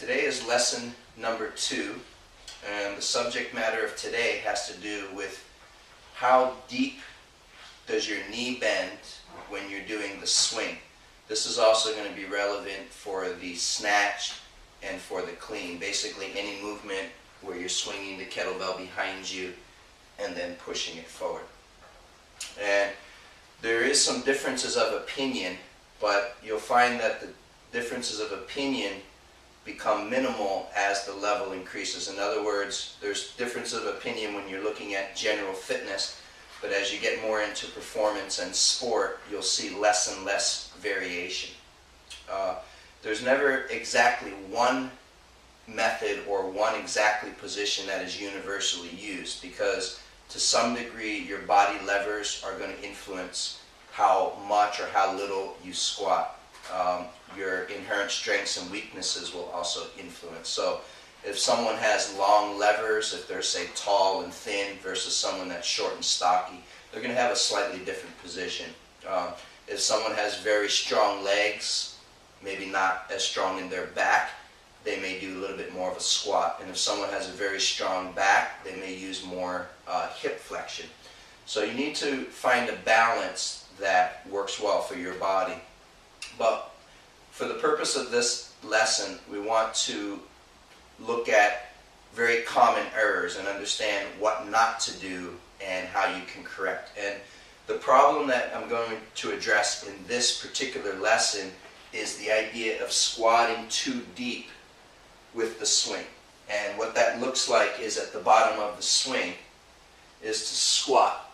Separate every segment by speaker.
Speaker 1: Today is lesson number 2, and the subject matter of today has to do with how deep does your knee bend when you're doing the swing. This is also going to be relevant for the snatch and for the clean. Basically any movement where you're swinging the kettlebell behind you and then pushing it forward. And there is some differences of opinion, but you'll find that the differences of opinion become minimal as the level increases. In other words, there's difference of opinion when you're looking at general fitness, but as you get more into performance and sport, you'll see less and less variation. There's never exactly one method or one exactly position that is universally used, because to some degree your body levers are going to influence how much or how little you squat. Your inherent strengths and weaknesses will also influence. So if someone has long levers, if they're say tall and thin versus someone that's short and stocky, they're going to have a slightly different position. If someone has very strong legs, maybe not as strong in their back, they may do a little bit more of a squat. And if someone has a very strong back, they may use more hip flexion. So you need to find a balance that works well for your body. But for the purpose of this lesson, we want to look at very common errors and understand what not to do and how you can correct. And the problem that I'm going to address in this particular lesson is the idea of squatting too deep with the swing. And what that looks like is at the bottom of the swing is to squat.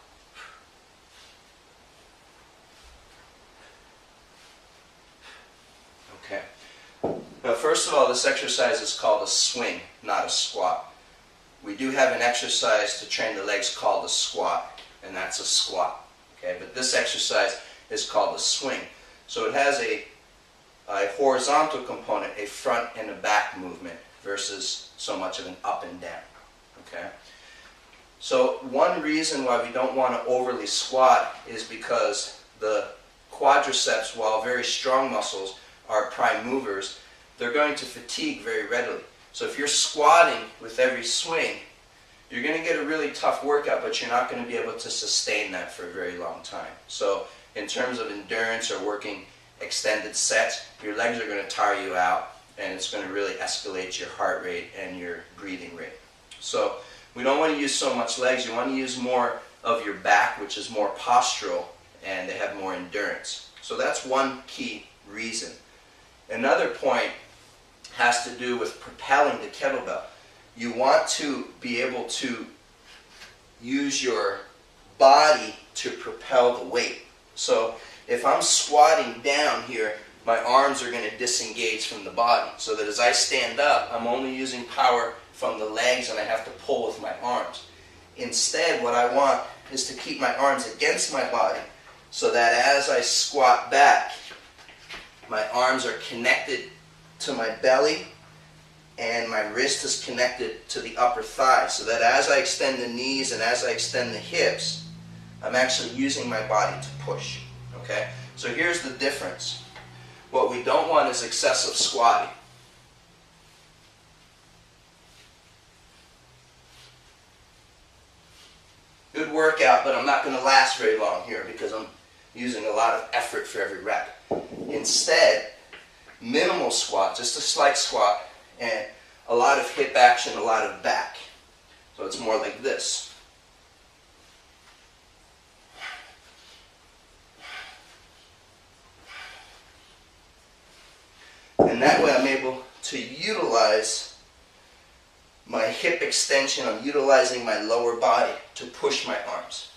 Speaker 1: Okay. Now, first of all, this exercise is called a swing, not a squat. We do have an exercise to train the legs called a squat, and that's a squat. Okay, but this exercise is called a swing. So it has a horizontal component, a front and a back movement, versus so much of an up and down. Okay. So one reason why we don't want to overly squat is because the quadriceps, while very strong muscles, are prime movers, they're going to fatigue very readily. So if you're squatting with every swing, you're going to get a really tough workout, but you're not going to be able to sustain that for a very long time. So in terms of endurance or working extended sets, your legs are going to tire you out, and it's going to really escalate your heart rate and your breathing rate. So we don't want to use so much legs. You want to use more of your back, which is more postural, and they have more endurance. So that's one key reason. Another point has to do with propelling the kettlebell. You want to be able to use your body to propel the weight. So if I'm squatting down here, my arms are going to disengage from the body, so that as I stand up, I'm only using power from the legs and I have to pull with my arms. Instead, what I want is to keep my arms against my body, so that as I squat back, my arms are connected to my belly and my wrist is connected to the upper thigh, so that as I extend the knees and as I extend the hips, I'm actually using my body to push. Okay? So here's the difference. What we don't want is excessive squatting. Good workout, but I'm not going to last very long here because I'm using a lot of effort for every rep. Instead, minimal squat, just a slight squat, and a lot of hip action, a lot of back. So it's more like this. And that way I'm able to utilize my hip extension. I'm utilizing my lower body to push my arms.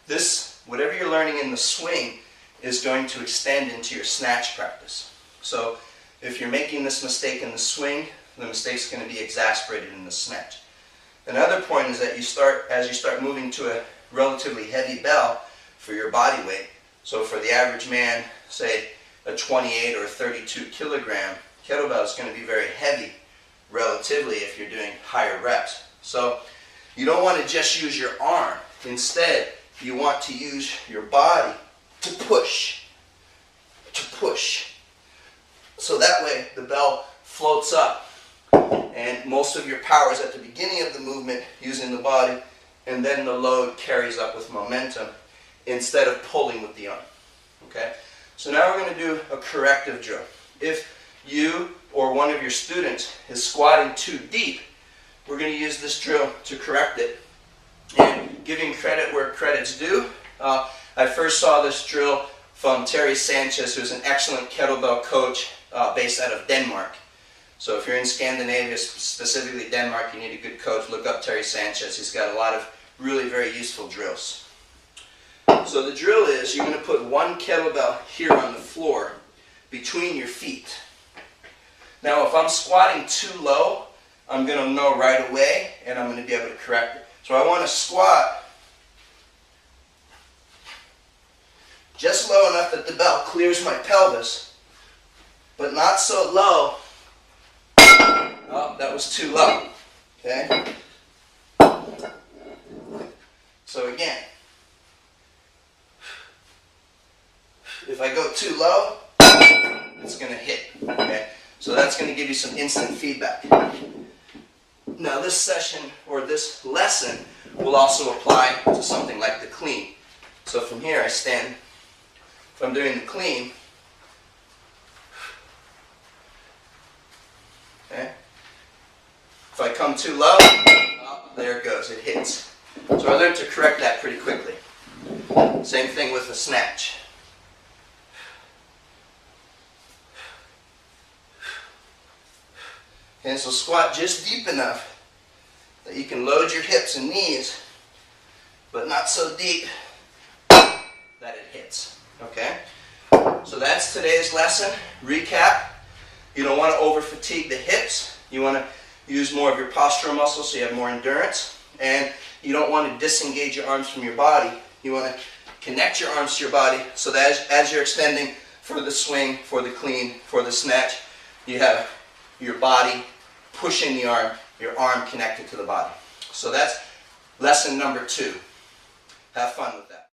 Speaker 1: This, whatever you're learning in the swing, is going to extend into your snatch practice. So if you're making this mistake in the swing, the mistake's going to be exasperated in the snatch. Another point is that as you start moving to a relatively heavy bell for your body weight, so for the average man, say a 28 or a 32 kilogram kettlebell is going to be very heavy relatively if you're doing higher reps. So you don't want to just use your arm. Instead, you want to use your body to push. So that way the bell floats up And most of your power is at the beginning of the movement using the body, and then the load carries up with momentum instead of pulling with the arm. Okay? So now we're going to do a corrective drill. If you or one of your students is squatting too deep, we're going to use this drill to correct it. And giving credit where credit's due, I first saw this drill from Terry Sanchez, who's an excellent kettlebell coach based out of Denmark. So if you're in Scandinavia, specifically Denmark, you need a good coach, look up Terry Sanchez. He's got a lot of really very useful drills. So the drill is you're going to put one kettlebell here on the floor between your feet. Now if I'm squatting too low, I'm going to know right away and I'm going to be able to correct it. So I want to squat just low enough that the belt clears my pelvis, but not so low. Oh, that was too low. Okay? So again, if I go too low, it's going to hit. Okay? So that's going to give you some instant feedback. Now this session, or this lesson, will also apply to something like the clean. So from here I stand, if I'm doing the clean, okay, if I come too low, oh, there it goes, it hits. So I learned to correct that pretty quickly. Same thing with the snatch. Okay, so squat just deep enough that you can load your hips and knees, but not so deep that it hits. Okay? So that's today's lesson. Recap. You don't want to over fatigue the hips. You want to use more of your postural muscles so you have more endurance. And you don't want to disengage your arms from your body. You want to connect your arms to your body so that as you're extending for the swing, for the clean, for the snatch, you have your body pushing the arm, your arm connected to the body. So that's lesson number 2. Have fun with that.